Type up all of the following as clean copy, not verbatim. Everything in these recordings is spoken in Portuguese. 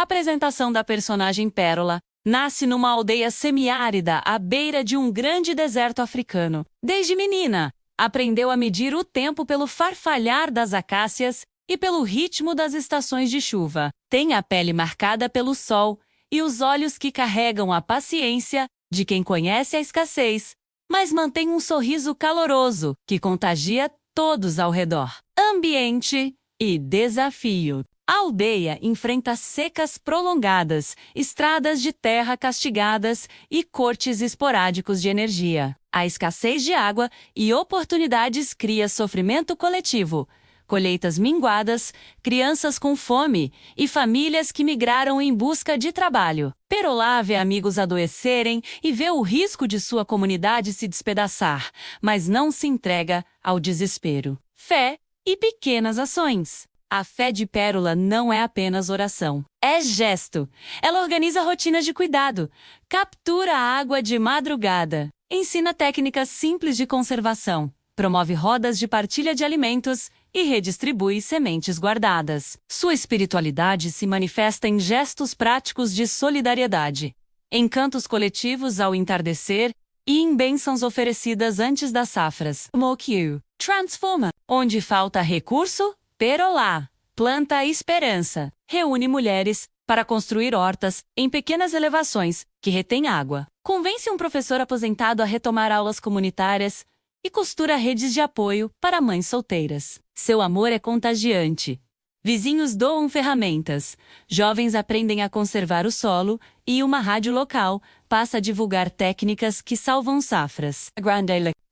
Apresentação da personagem Pérola. Nasce numa aldeia semiárida à beira de um grande deserto africano. Desde menina, aprendeu a medir o tempo pelo farfalhar das acácias e pelo ritmo das estações de chuva. Tem a pele marcada pelo sol e os olhos que carregam a paciência de quem conhece a escassez, mas mantém um sorriso caloroso que contagia todos ao redor. Ambiente e desafio. A aldeia enfrenta secas prolongadas, estradas de terra castigadas e cortes esporádicos de energia. A escassez de água e oportunidades cria sofrimento coletivo, colheitas minguadas, crianças com fome e famílias que migraram em busca de trabalho. Pérola vê amigos adoecerem e vê o risco de sua comunidade se despedaçar, mas não se entrega ao desespero. Fé e pequenas ações. A fé de Pérola não é apenas oração, é gesto. Ela organiza rotinas de cuidado, captura a água de madrugada, ensina técnicas simples de conservação, promove rodas de partilha de alimentos e redistribui sementes guardadas. Sua espiritualidade se manifesta em gestos práticos de solidariedade, em cantos coletivos ao entardecer e em bênçãos oferecidas antes das safras. Mokyu transforma. Onde falta recurso, Pérola planta a esperança. Reúne mulheres para construir hortas em pequenas elevações que retêm água. Convence um professor aposentado a retomar aulas comunitárias e costura redes de apoio para mães solteiras. Seu amor é contagiante. Vizinhos doam ferramentas, jovens aprendem a conservar o solo e uma rádio local passa a divulgar técnicas que salvam safras.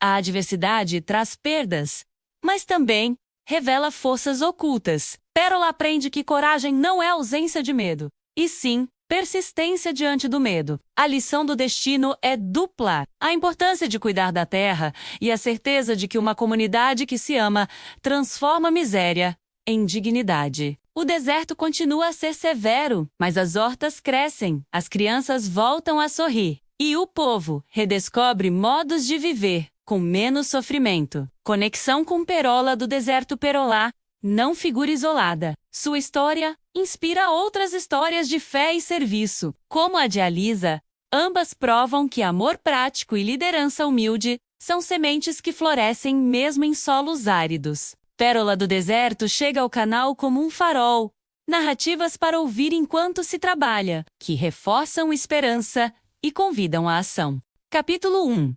A adversidade traz perdas, mas também revela forças ocultas. Pérola aprende que coragem não é ausência de medo, e sim persistência diante do medo. A lição do destino é dupla: a importância de cuidar da terra e a certeza de que uma comunidade que se ama transforma a miséria em dignidade. O deserto continua a ser severo, mas as hortas crescem, as crianças voltam a sorrir, e o povo redescobre modos de viver com menos sofrimento. Conexão com Pérola do deserto. Pérola não figura isolada. Sua história inspira outras histórias de fé e serviço, como a de Alisa. Ambas provam que amor prático e liderança humilde são sementes que florescem mesmo em solos áridos. Pérola do deserto chega ao canal como um farol, narrativas para ouvir enquanto se trabalha, que reforçam esperança e convidam à ação. Capítulo 1.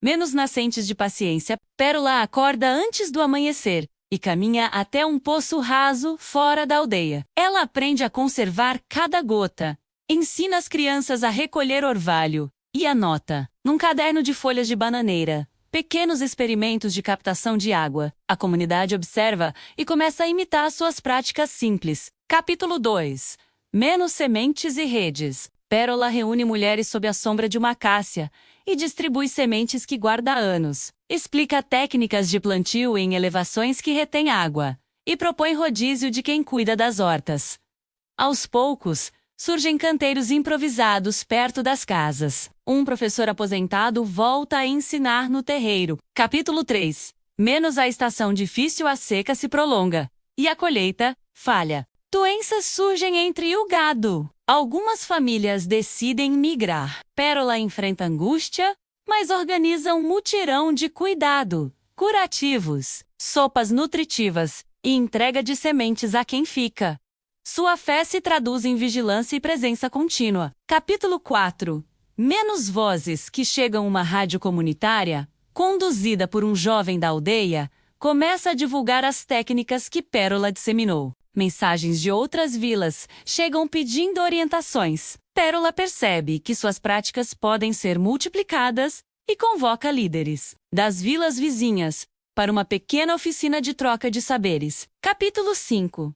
Menos nascentes de paciência. Pérola acorda antes do amanhecer e caminha até um poço raso fora da aldeia. Ela aprende a conservar cada gota, ensina as crianças a recolher orvalho e anota, num caderno de folhas de bananeira, pequenos experimentos de captação de água. A comunidade observa e começa a imitar suas práticas simples. Capítulo 2. Menos sementes e redes. Pérola reúne mulheres sob a sombra de uma acácia e distribui sementes que guarda há anos. Explica técnicas de plantio em elevações que retêm água e propõe rodízio de quem cuida das hortas. Aos poucos, surgem canteiros improvisados perto das casas. Um professor aposentado volta a ensinar no terreiro. Capítulo 3. Menos a estação difícil, a seca se prolonga e a colheita falha. Doenças surgem entre o gado. Algumas famílias decidem migrar. Pérola enfrenta angústia, mas organiza um mutirão de cuidado, curativos, sopas nutritivas e entrega de sementes a quem fica. Sua fé se traduz em vigilância e presença contínua. Capítulo 4. Menos vozes. Que chegam. Uma rádio comunitária, conduzida por um jovem da aldeia, começa a divulgar as técnicas que Pérola disseminou. Mensagens de outras vilas chegam pedindo orientações. Pérola percebe que suas práticas podem ser multiplicadas e convoca líderes das vilas vizinhas para uma pequena oficina de troca de saberes. Capítulo 5.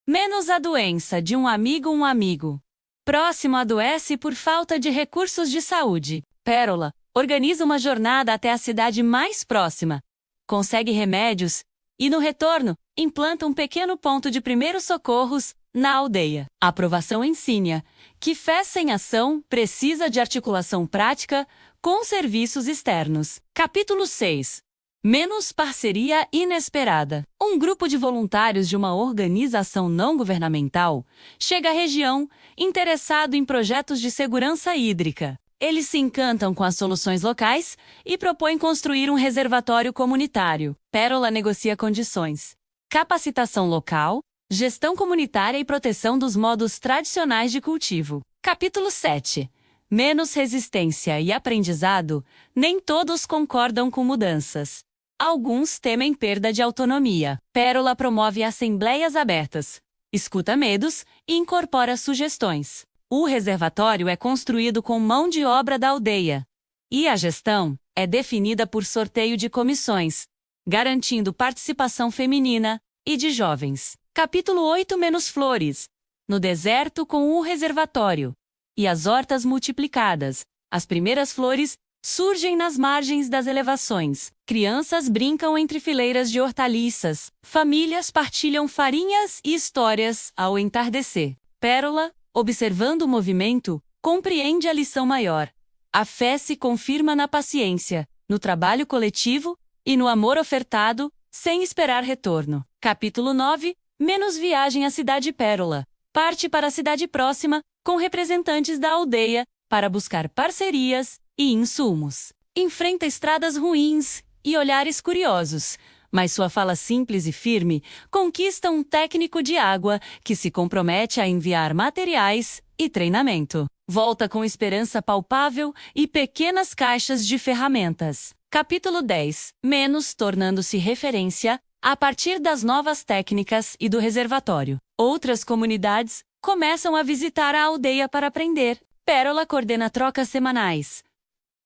Menos a doença. De um amigo. Próximo adoece por falta de recursos de saúde. Pérola organiza uma jornada até a cidade mais próxima, consegue remédios e, no retorno, implanta um pequeno ponto de primeiros socorros na aldeia. A aprovação ensina que fé sem ação precisa de articulação prática com serviços externos. Capítulo 6. Menos parceria inesperada. Um grupo de voluntários de uma organização não governamental chega à região interessado em projetos de segurança hídrica. Eles se encantam com as soluções locais e propõem construir um reservatório comunitário. Pérola negocia condições: capacitação local, gestão comunitária e proteção dos modos tradicionais de cultivo. Capítulo 7. Menos resistência e aprendizado. Nem todos concordam com mudanças. Alguns temem perda de autonomia. Pérola promove assembleias abertas, escuta medos e incorpora sugestões. O reservatório é construído com mão de obra da aldeia. E a gestão é definida por sorteio de comissões, garantindo participação feminina e de jovens. Capítulo 8. Menos flores. No deserto com o reservatório e as hortas multiplicadas, as primeiras flores surgem nas margens das elevações. Crianças brincam entre fileiras de hortaliças. Famílias partilham farinhas e histórias ao entardecer. Pérola, observando o movimento, compreende a lição maior. A fé se confirma na paciência, no trabalho coletivo e no amor ofertado, sem esperar retorno. Capítulo 9. Menos viagem à cidade. Pérola parte para a cidade próxima, com representantes da aldeia, para buscar parcerias e insumos. Enfrenta estradas ruins e olhares curiosos, mas sua fala simples e firme conquista um técnico de água que se compromete a enviar materiais e treinamento. Volta com esperança palpável e pequenas caixas de ferramentas. Capítulo 10. Menos tornando-se referência a partir das novas técnicas e do reservatório. Outras comunidades começam a visitar a aldeia para aprender. Pérola coordena trocas semanais.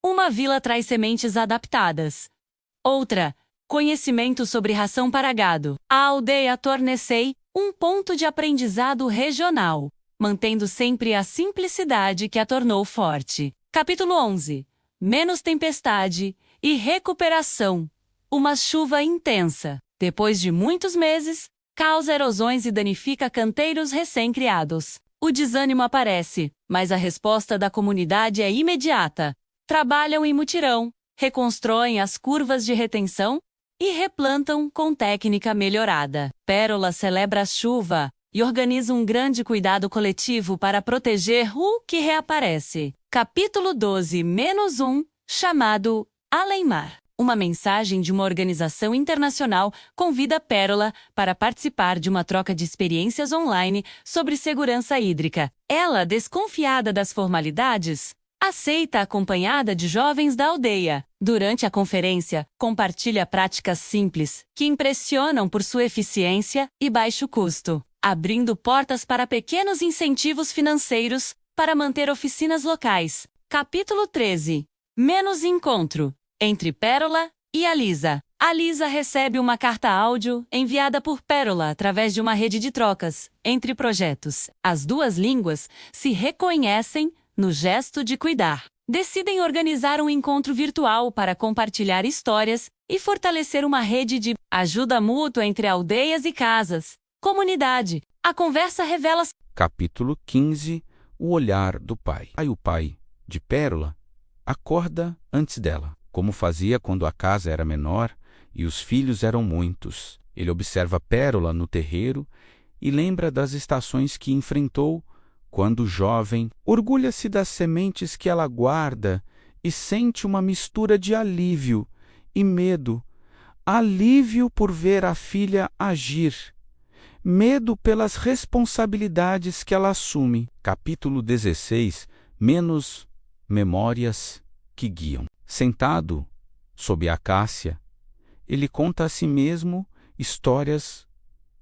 Uma vila traz sementes adaptadas. Outra, conhecimento sobre ração para gado. A aldeia torna-se um ponto de aprendizado regional, mantendo sempre a simplicidade que a tornou forte. Capítulo 11. Menos tempestade e recuperação. Uma chuva intensa, depois de muitos meses, causa erosões e danifica canteiros recém-criados. O desânimo aparece, mas a resposta da comunidade é imediata. Trabalham em mutirão, reconstroem as curvas de retenção e replantam com técnica melhorada. Pérola celebra a chuva e organiza um grande cuidado coletivo para proteger o que reaparece. Capítulo 12. Menos 1. Chamado Além-Mar. Uma mensagem de uma organização internacional convida Pérola para participar de uma troca de experiências online sobre segurança hídrica. Ela, desconfiada das formalidades, aceita acompanhada de jovens da aldeia. Durante a conferência, compartilha práticas simples que impressionam por sua eficiência e baixo custo, abrindo portas para pequenos incentivos financeiros para manter oficinas locais. Capítulo 13. Menos encontro entre Pérola e Alisa. Alisa recebe uma carta áudio enviada por Pérola através de uma rede de trocas entre projetos. As duas línguas se reconhecem no gesto de cuidar. Decidem organizar um encontro virtual para compartilhar histórias e fortalecer uma rede de ajuda mútua entre aldeias e casas. Comunidade. A conversa revela... Capítulo 15. O olhar do pai. Aí o pai de Pérola acorda antes dela, como fazia quando a casa era menor e os filhos eram muitos. Ele observa Pérola no terreiro e lembra das estações que enfrentou quando jovem. Orgulha-se das sementes que ela guarda e sente uma mistura de alívio e medo. Alívio por ver a filha agir. Medo pelas responsabilidades que ela assume. Capítulo 16. Menos memórias que guiam. Sentado sob a acácia, ele conta a si mesmo histórias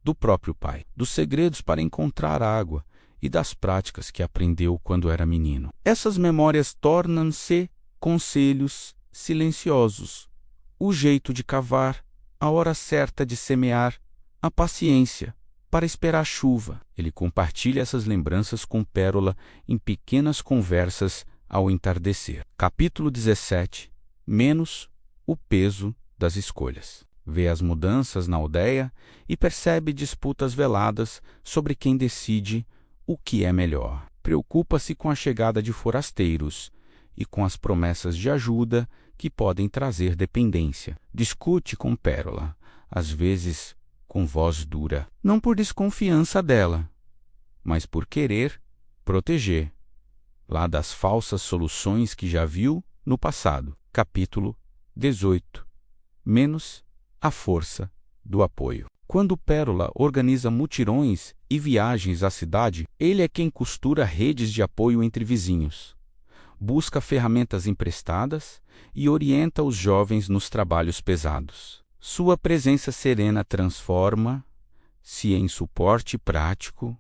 do próprio pai, dos segredos para encontrar água e das práticas que aprendeu quando era menino. Essas memórias tornam-se conselhos silenciosos, o jeito de cavar, a hora certa de semear, a paciência para esperar a chuva. Ele compartilha essas lembranças com Pérola em pequenas conversas ao entardecer. Capítulo 17. Menos o peso das escolhas. Vê as mudanças na aldeia e percebe disputas veladas sobre quem decide o que é melhor. Preocupa-se com a chegada de forasteiros e com as promessas de ajuda que podem trazer dependência. Discute com Pérola, às vezes com voz dura, não por desconfiança dela, mas por querer proteger, lá das falsas soluções que já viu no passado. Capítulo 18. Menos a força do apoio. Quando Pérola organiza mutirões e viagens à cidade, ele é quem costura redes de apoio entre vizinhos, busca ferramentas emprestadas e orienta os jovens nos trabalhos pesados. Sua presença serena transforma-se em suporte prático,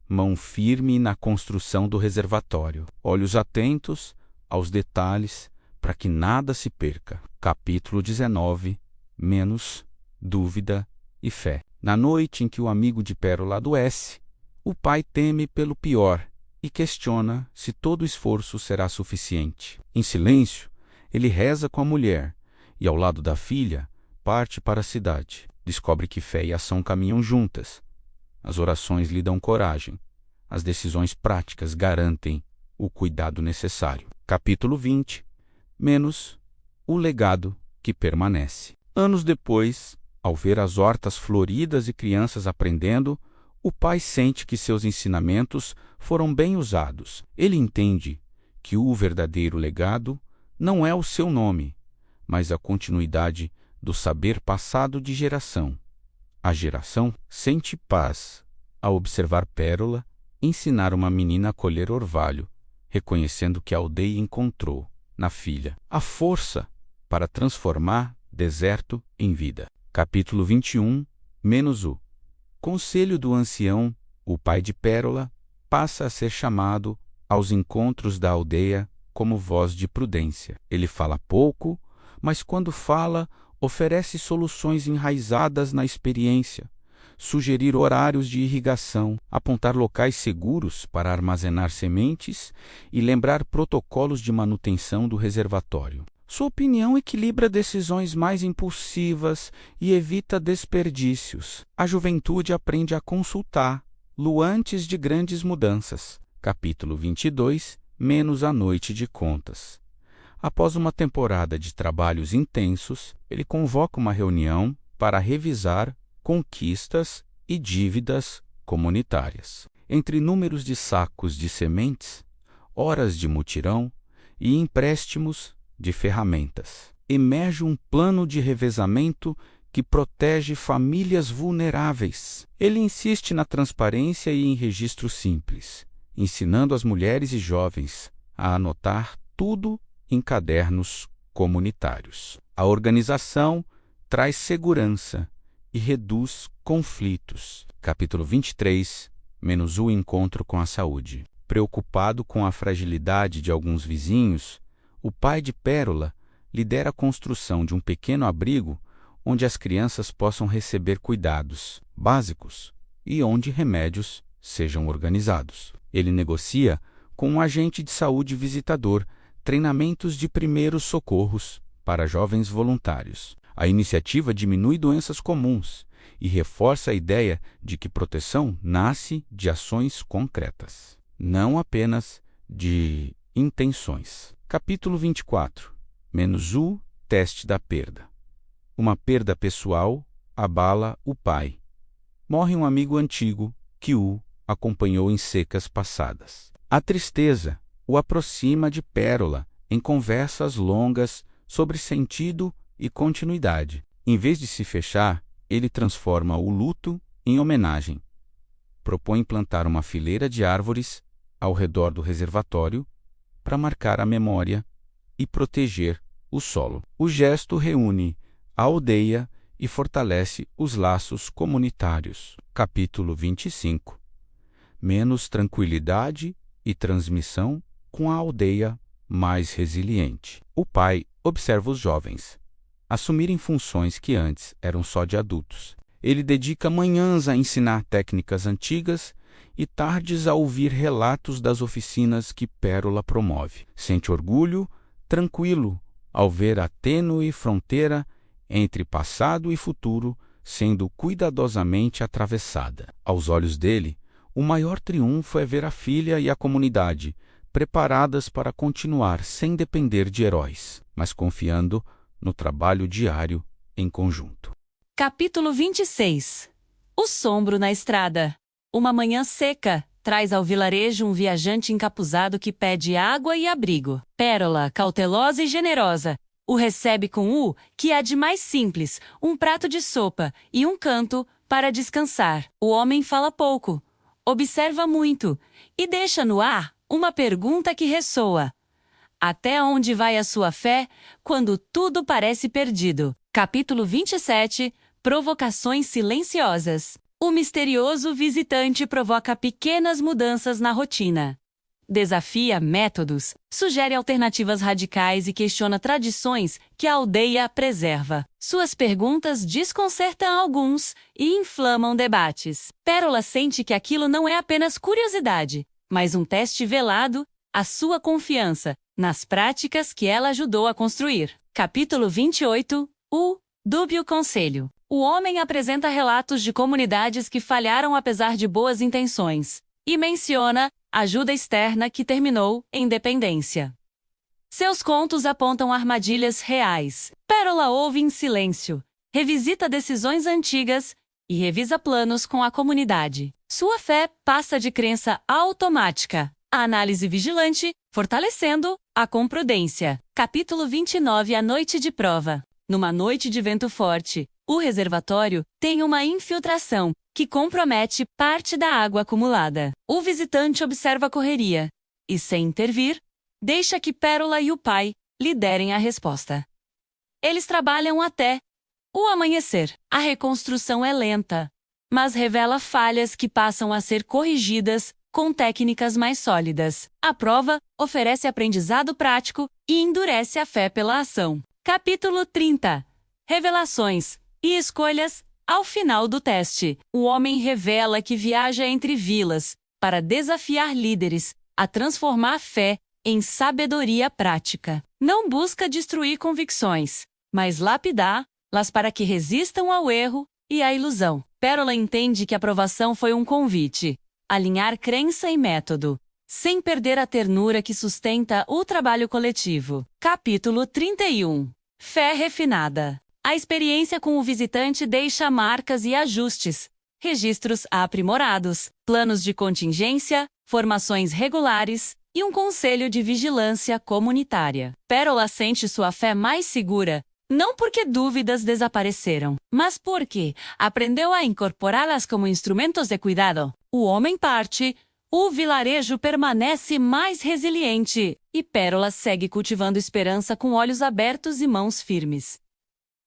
mão firme na construção do reservatório, olhos atentos aos detalhes para que nada se perca. Capítulo 19. Menos dúvida e fé. Na noite em que o amigo de Pérola adoece, o pai teme pelo pior e questiona se todo o esforço será suficiente. Em silêncio, ele reza com a mulher e, ao lado da filha, parte para a cidade. Descobre que fé e ação caminham juntas. As orações lhe dão coragem. As decisões práticas garantem o cuidado necessário. Capítulo 20. Menos o legado que permanece. Anos depois, ao ver as hortas floridas e crianças aprendendo, o pai sente que seus ensinamentos foram bem usados. Ele entende que o verdadeiro legado não é o seu nome, mas a continuidade do saber passado de geração. A geração sente paz ao observar Pérola ensinar uma menina a colher orvalho, reconhecendo que a aldeia encontrou, na filha, a força para transformar deserto em vida. Capítulo 21. Menos o conselho do ancião, o pai de Pérola, passa a ser chamado aos encontros da aldeia como voz de prudência. Ele fala pouco, mas quando fala, oferece soluções enraizadas na experiência, sugerir horários de irrigação, apontar locais seguros para armazenar sementes e lembrar protocolos de manutenção do reservatório. Sua opinião equilibra decisões mais impulsivas e evita desperdícios. A juventude aprende a consultar-lo antes de grandes mudanças. Capítulo 22. Menos a noite de contas. Após uma temporada de trabalhos intensos, ele convoca uma reunião para revisar conquistas e dívidas comunitárias. Entre números de sacos de sementes, horas de mutirão e empréstimos de ferramentas, emerge um plano de revezamento que protege famílias vulneráveis. Ele insiste na transparência e em registro simples, ensinando as mulheres e jovens a anotar tudo em cadernos comunitários. A organização traz segurança e reduz conflitos. Capítulo 23. Menos o encontro com a saúde. Preocupado com a fragilidade de alguns vizinhos, o pai de Pérola lidera a construção de um pequeno abrigo onde as crianças possam receber cuidados básicos e onde remédios sejam organizados. Ele negocia com um agente de saúde visitador treinamentos de primeiros socorros para jovens voluntários. A iniciativa diminui doenças comuns e reforça a ideia de que proteção nasce de ações concretas, não apenas de intenções. Capítulo 24. Menos o teste da perda. Uma perda pessoal abala o pai. Morre um amigo antigo que o acompanhou em secas passadas. A tristeza o aproxima de Pérola em conversas longas sobre sentido e continuidade. Em vez de se fechar, ele transforma o luto em homenagem. Propõe plantar uma fileira de árvores ao redor do reservatório para marcar a memória e proteger o solo. O gesto reúne a aldeia e fortalece os laços comunitários. Capítulo 25. Menos tranquilidade e transmissão com a aldeia mais resiliente. O pai observa os jovens assumirem funções que antes eram só de adultos. Ele dedica manhãs a ensinar técnicas antigas e tardes a ouvir relatos das oficinas que Pérola promove. Sente orgulho, tranquilo, ao ver a tênue fronteira entre passado e futuro sendo cuidadosamente atravessada. Aos olhos dele, o maior triunfo é ver a filha e a comunidade preparadas para continuar sem depender de heróis, mas confiando no trabalho diário em conjunto. Capítulo 26. O sombro na estrada. Uma manhã seca traz ao vilarejo um viajante encapuzado que pede água e abrigo. Pérola, cautelosa e generosa, o recebe com o que há de mais simples, um prato de sopa e um canto para descansar. O homem fala pouco, observa muito e deixa no ar uma pergunta que ressoa. Até onde vai a sua fé quando tudo parece perdido? Capítulo 27. Provocações silenciosas. O misterioso visitante provoca pequenas mudanças na rotina. Desafia métodos, sugere alternativas radicais e questiona tradições que a aldeia preserva. Suas perguntas desconcertam alguns e inflamam debates. Pérola sente que aquilo não é apenas curiosidade, mas um teste velado à sua confiança nas práticas que ela ajudou a construir. Capítulo 28. O dúbio conselho. O homem apresenta relatos de comunidades que falharam apesar de boas intenções e menciona ajuda externa que terminou em dependência. Seus contos apontam armadilhas reais. Pérola ouve em silêncio, revisita decisões antigas e revisa planos com a comunidade. Sua fé passa de crença automática à análise vigilante, fortalecendo a com prudência. Capítulo 29. A noite de prova. Numa noite de vento forte, o reservatório tem uma infiltração que compromete parte da água acumulada. O visitante observa a correria e, sem intervir, deixa que Pérola e o pai liderem a resposta. Eles trabalham até o amanhecer. A reconstrução é lenta, mas revela falhas que passam a ser corrigidas com técnicas mais sólidas. A prova oferece aprendizado prático e endurece a fé pela ação. Capítulo 30. Revelações e escolhas ao final do teste. O homem revela que viaja entre vilas para desafiar líderes a transformar a fé em sabedoria prática. Não busca destruir convicções, mas lapidá-las para que resistam ao erro e à ilusão. Pérola entende que a aprovação foi um convite, alinhar crença e método, sem perder a ternura que sustenta o trabalho coletivo. Capítulo 31. Fé refinada. A experiência com o visitante deixa marcas e ajustes, registros aprimorados, planos de contingência, formações regulares e um conselho de vigilância comunitária. Pérola sente sua fé mais segura, não porque dúvidas desapareceram, mas porque aprendeu a incorporá-las como instrumentos de cuidado. O homem parte, o vilarejo permanece mais resiliente e Pérola segue cultivando esperança com olhos abertos e mãos firmes.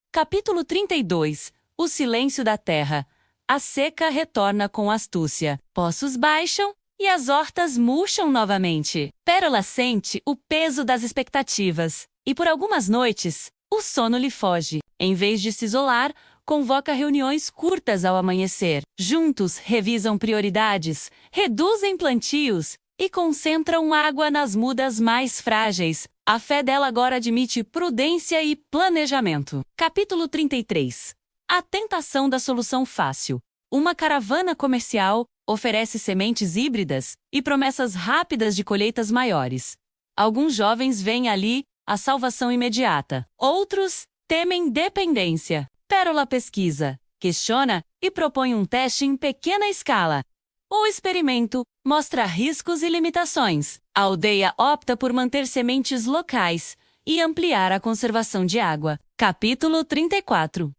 Capítulo 32. O silêncio da terra. A seca retorna com astúcia. Poços baixam e as hortas murcham novamente. Pérola sente o peso das expectativas e por algumas noites o sono lhe foge. Em vez de se isolar, convoca reuniões curtas ao amanhecer. Juntos revisam prioridades, reduzem plantios e concentram água nas mudas mais frágeis. A fé dela agora admite prudência e planejamento. Capítulo 33. A tentação da solução fácil. Uma caravana comercial oferece sementes híbridas e promessas rápidas de colheitas maiores. Alguns jovens veem ali a salvação imediata. Outros temem dependência. Pérola pesquisa, questiona e propõe um teste em pequena escala. O experimento mostra riscos e limitações. A aldeia opta por manter sementes locais e ampliar a conservação de água. Capítulo 34.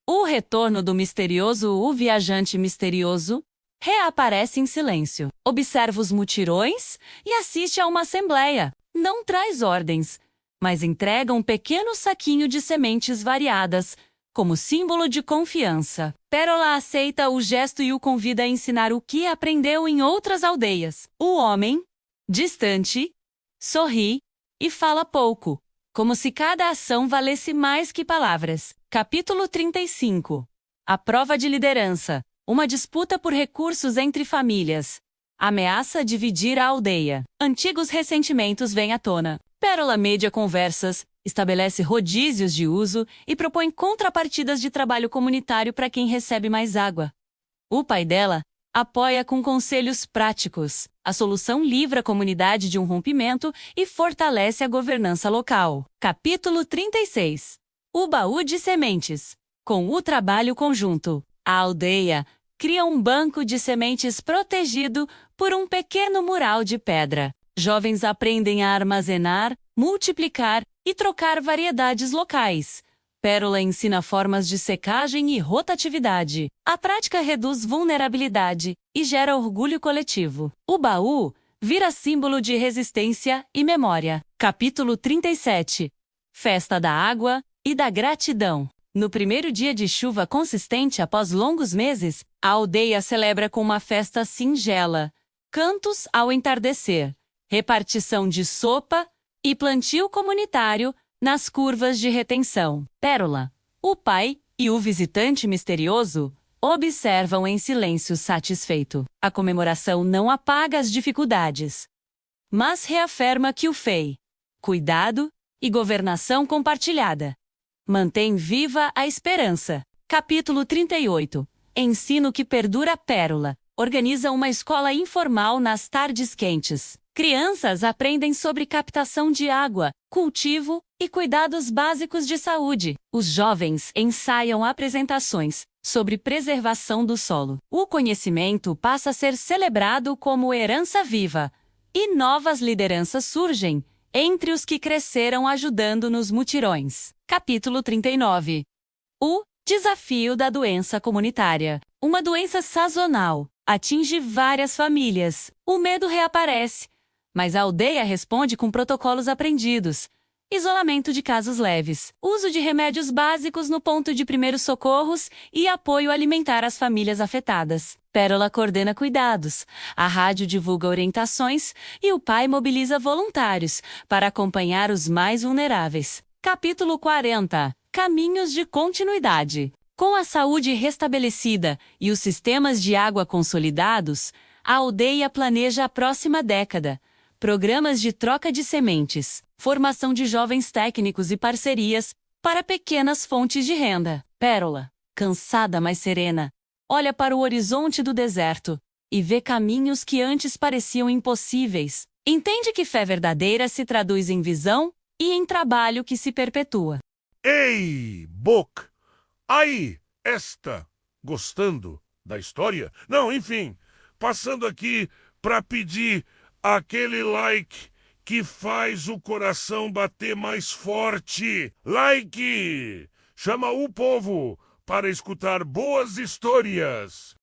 O retorno do misterioso. O viajante misterioso reaparece em silêncio. Observa os mutirões e assiste a uma assembleia. Não traz ordens, mas entrega um pequeno saquinho de sementes variadas, como símbolo de confiança. Pérola aceita o gesto e o convida a ensinar o que aprendeu em outras aldeias. O homem, distante, sorri e fala pouco, como se cada ação valesse mais que palavras. Capítulo 35. A prova de liderança. Uma disputa por recursos entre famílias. Ameaça dividir a aldeia. Antigos ressentimentos vêm à tona. Pérola media conversas, estabelece rodízios de uso e propõe contrapartidas de trabalho comunitário para quem recebe mais água. O pai dela apoia com conselhos práticos. A solução livra a comunidade de um rompimento e fortalece a governança local. Capítulo 36. O baú de sementes. Com o trabalho conjunto, a aldeia cria um banco de sementes protegido por um pequeno mural de pedra. Jovens aprendem a armazenar, multiplicar e trocar variedades locais. Pérola ensina formas de secagem e rotatividade. A prática reduz vulnerabilidade e gera orgulho coletivo. O baú vira símbolo de resistência e memória. Capítulo 37. Festa da água e da gratidão. No primeiro dia de chuva consistente após longos meses, a aldeia celebra com uma festa singela. Cantos ao entardecer, repartição de sopa e plantio comunitário nas curvas de retenção. Pérola, o pai e o visitante misterioso observam em silêncio satisfeito. A comemoração não apaga as dificuldades, mas reafirma que o FEI, cuidado e governação compartilhada, mantém viva a esperança. Capítulo 38. Ensino que perdura. Pérola organiza uma escola informal nas tardes quentes. Crianças aprendem sobre captação de água, cultivo e cuidados básicos de saúde. Os jovens ensaiam apresentações sobre preservação do solo. O conhecimento passa a ser celebrado como herança viva, e novas lideranças surgem entre os que cresceram ajudando nos mutirões. Capítulo 39. O desafio da doença comunitária. Uma doença sazonal atinge várias famílias. O medo reaparece, mas a aldeia responde com protocolos aprendidos. Isolamento de casos leves, uso de remédios básicos no ponto de primeiros socorros e apoio alimentar às famílias afetadas. Pérola coordena cuidados, a rádio divulga orientações e o pai mobiliza voluntários para acompanhar os mais vulneráveis. Capítulo 40. Caminhos de continuidade. Com a saúde restabelecida e os sistemas de água consolidados, a aldeia planeja a próxima década. Programas de troca de sementes, formação de jovens técnicos e parcerias para pequenas fontes de renda. Pérola, cansada mas serena, olha para o horizonte do deserto e vê caminhos que antes pareciam impossíveis. Entende que fé verdadeira se traduz em visão e em trabalho que se perpetua. Ei, Boc! Aí, gostando da história? Não, enfim, passando aqui para pedir aquele like que faz o coração bater mais forte. Like! Chama o povo para escutar boas histórias.